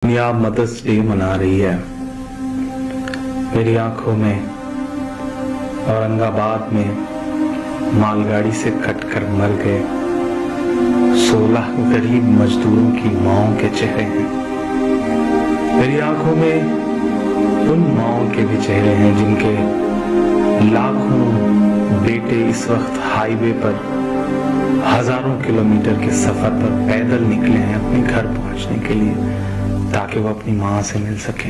दुनिया mother's day मना रही है। मेरी आंखों में औरंगाबाद में मालगाड़ी से कटकर मर गए 16 गरीब मजदूरों की माओं के चेहरे हैं। मेरी आंखों में उन माओं के भी चेहरे हैं जिनके लाखों बेटे इस वक्त हाईवे पर हजारों किलोमीटर के सफर पर पैदल निकले हैं अपने घर पहुंचने के लिए, ताकि वो अपनी माँ से मिल सके।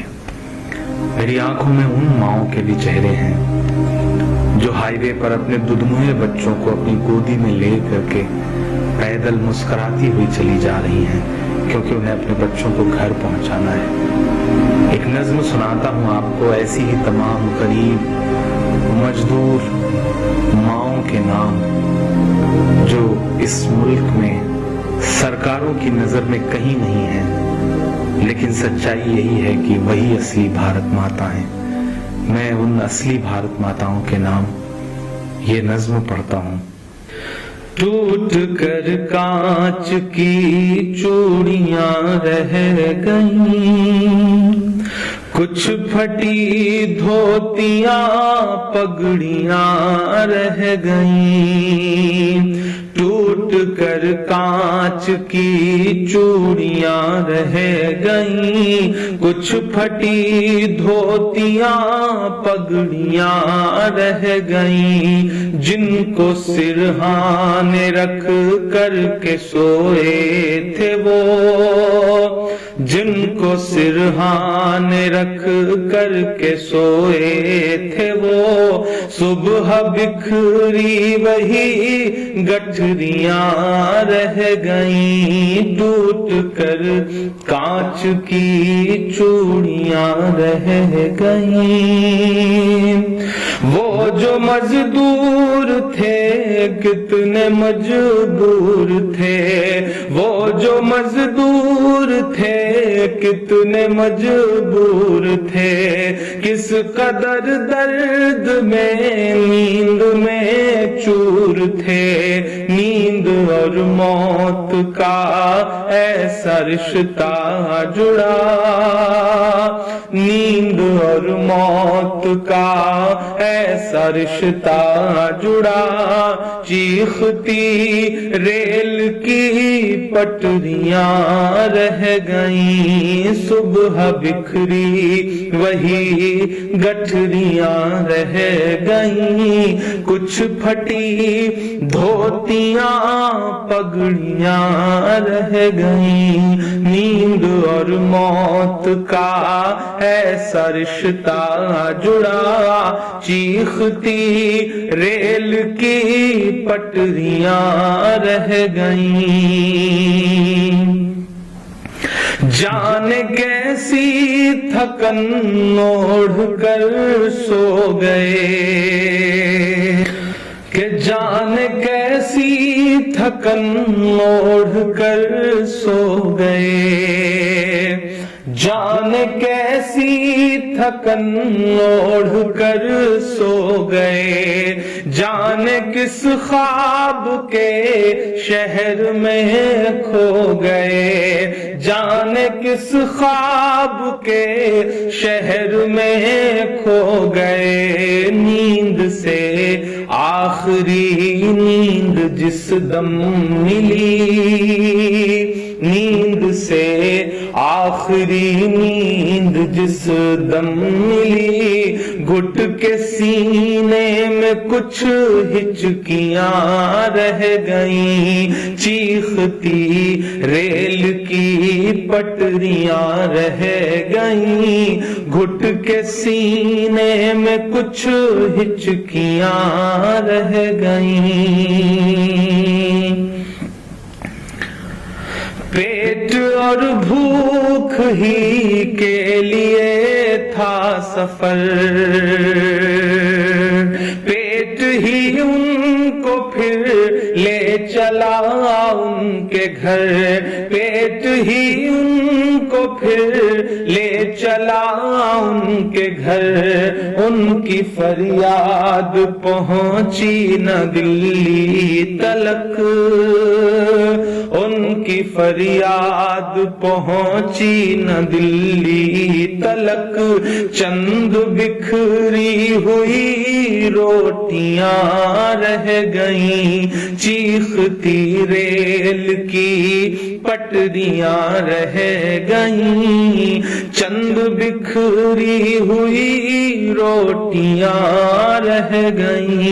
मेरी आंखों में उन माओं के भी चेहरे हैं जो हाईवे पर अपने दुधमुहे बच्चों को अपनी गोदी में ले करके पैदल मुस्कुराती हुई चली जा रही हैं, क्योंकि उन्हें अपने बच्चों को घर पहुंचाना है। एक नज्म सुनाता हूं आपको ऐसी ही तमाम गरीब मजदूर माओं के नाम, जो इस मुल्क में सरकारों की नजर में कहीं नहीं है, लेकिन सच्चाई यही है कि वही असली भारत माता हैं। मैं उन असली भारत माताओं के नाम ये नज्म पढ़ता हूँ। टूट कर कांच की चूड़ियां रह गईं, कुछ फटी धोतियां पगड़ियां रह गईं। टूट कर कांच की चूड़ियां रह गईं, कुछ फटी धोतियां पगड़ियां रह गईं। जिनको सिरहाने रख करके सोए थे वो, जिनको सिरहाने रख करके सोए थे वो, सुबह बिखरी वही गठरियां रह गईं। टूट कर कांच की चूड़ियां रह गईं। वो जो मजदूर थे कितने मजबूर थे, वो जो मजदूर थे कितने मजबूर थे। किस कदर दर्द में नींद में चूर थे। नींद और मौत का ऐसा रिश्ता जुड़ा, नींद और मौत का ऐसा रिश्ता जुड़ा। चीखती रेल की पटरियां रह गईं, सुबह बिखरी वही गठरियां रह गईं। कुछ फटी धोतियां पगड़ियां रह गईं। नींद और मौत का ऐसा रिश्ता जुड़ा। चीखती रेल की पटरियां रह गईं। जाने कैसी थकन ओढ़ कर सो गए, कि जाने कैसी थकन ओढ़ कर सो गए। जाने कैसी थकन ओढ़ कर सो गए। जाने किस ख्वाब के शहर में खो गए। जाने किस ख्वाब के शहर में खो गए। नींद से आखिरी नींद जिस दम मिली, नींद से आखिरी नींद जिस दम मिली। घुट के सीने में कुछ हिचकियां रह गईं। चीखती रेल की पटरियां रह गईं। घुट के सीने में कुछ हिचकियां रह गईं। पेट और भूख ही के लिए था सफर, पेट ही उनको फिर ले चला उनके घर। पेट ही उनको फिर ले चला उनके घर। उनकी फरियाद पहुंची न दिल्ली तलक, उन ان کی فریاد پہنچی نہ دلی تلک، چند بکھری ہوئی روٹیاں رہ گئیں، چیختی ریل کی پٹریاں رہ گئیں، چند بکھری ہوئی روٹیاں رہ گئیں۔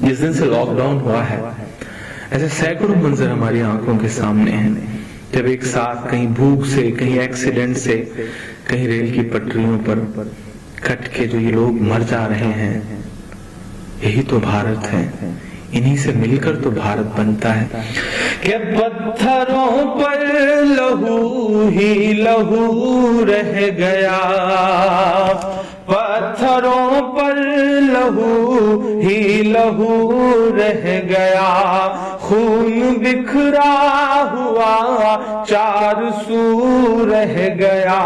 جس دن سے لاک ڈاؤن ہوا ہے ایسے سینکڑوں منظر ہماری آنکھوں کے سامنے ہیں، جب ایک ساتھ کہیں بھوک سے، کہیں ایکسیڈنٹ سے، کہیں ریل کی پٹریوں پر کٹ کے جو یہ لوگ مر جا رہے ہیں۔ یہی تو بھارت ہے، انہی سے مل کر تو بھارت بنتا ہے کہ پتھروں پر لہو ہی لہو رہ گیا، پتھروں پر لہو ہی لہو رہ گیا، خون بکھرا ہوا چار سو رہ گیا،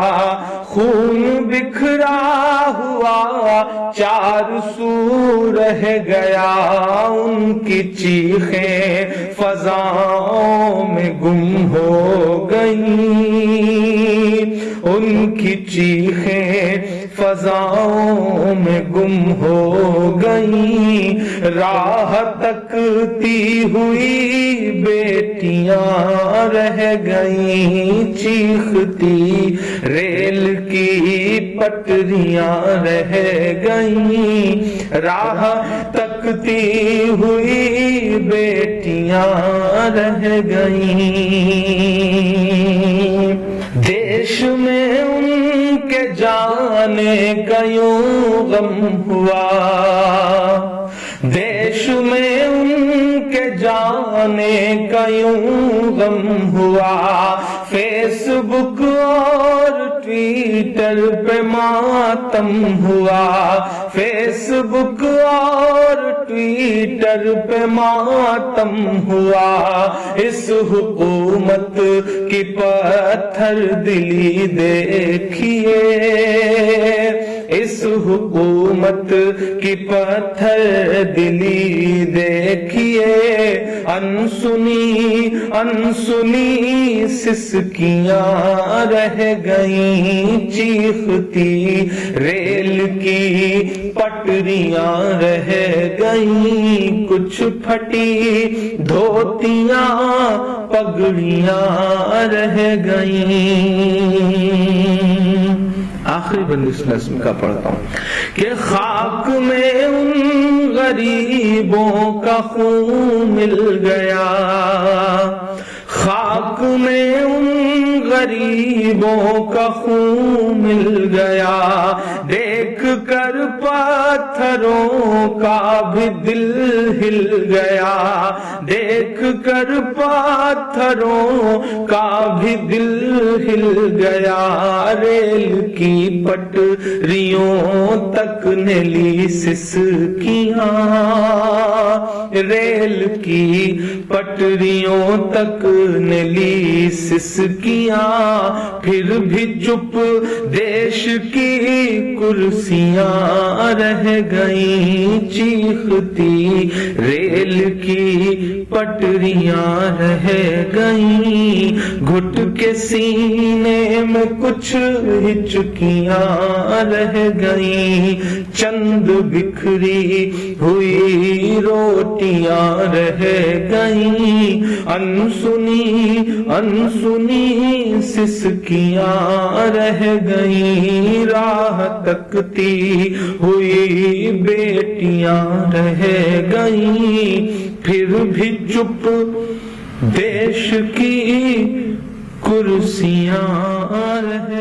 خون بکھرا ہوا چار سو رہ گیا، ان کی چیخیں فضاؤں میں گم ہو گئیں، ان کی چیخیں فضاؤں میں گم ہو گئیں، راہ تکتی ہوئی بیٹیاں رہ گئیں، چیختی ریل کی پٹریاں رہ گئیں، راہ تکتی ہوئی بیٹیاں رہ گئیں۔ دیش میں ان کے جانے کا یوں غم ہوا، دیش میں ان کے جانے کا یوں غم ہوا، فیس بک اور ٹویٹر پہ ماتم ہوا، فیس بک اور ٹویٹر پہ ماتم ہوا، اس حکومت کی پتھر دلی دیکھیے، اس حکومت کی پتھر دلی دیکھیے، انسنی انسنی سسکیاں رہ گئیں، چیختی ریل کی پٹریاں رہ گئیں، کچھ پھٹی دھوتیاں پگڑیاں رہ گئیں۔ آخری بند اس نظم کا پڑھتا ہوں کہ خاک میں ان غریبوں کا خون مل گیا، خاک میں ان غریبوں کا خون مل گیا، دیکھ کر پتھروں کا بھی دل ہل گیا، دیکھ کر پتھروں کا بھی دل ہل گیا، ریل کی پٹریوں تک نے لی سسکیاں، ریل کی پٹریوں تک نے لی سسکیاں، پھر بھی چپ دیش کی کرسیاں رہ گئیں، چیختی ریل کی پٹریاں رہ گئیں، گھٹ کے سینے میں کچھ ہچکیاں رہ گئیں، چند بکھری ہوئی روٹیاں رہ گئیں، انسنی انسنی سسکیاں رہ گئیں، راہ تکتی ہوئی بیٹیاں رہ گئیں، پھر بھی چپ دیش کی کرسیاں رہ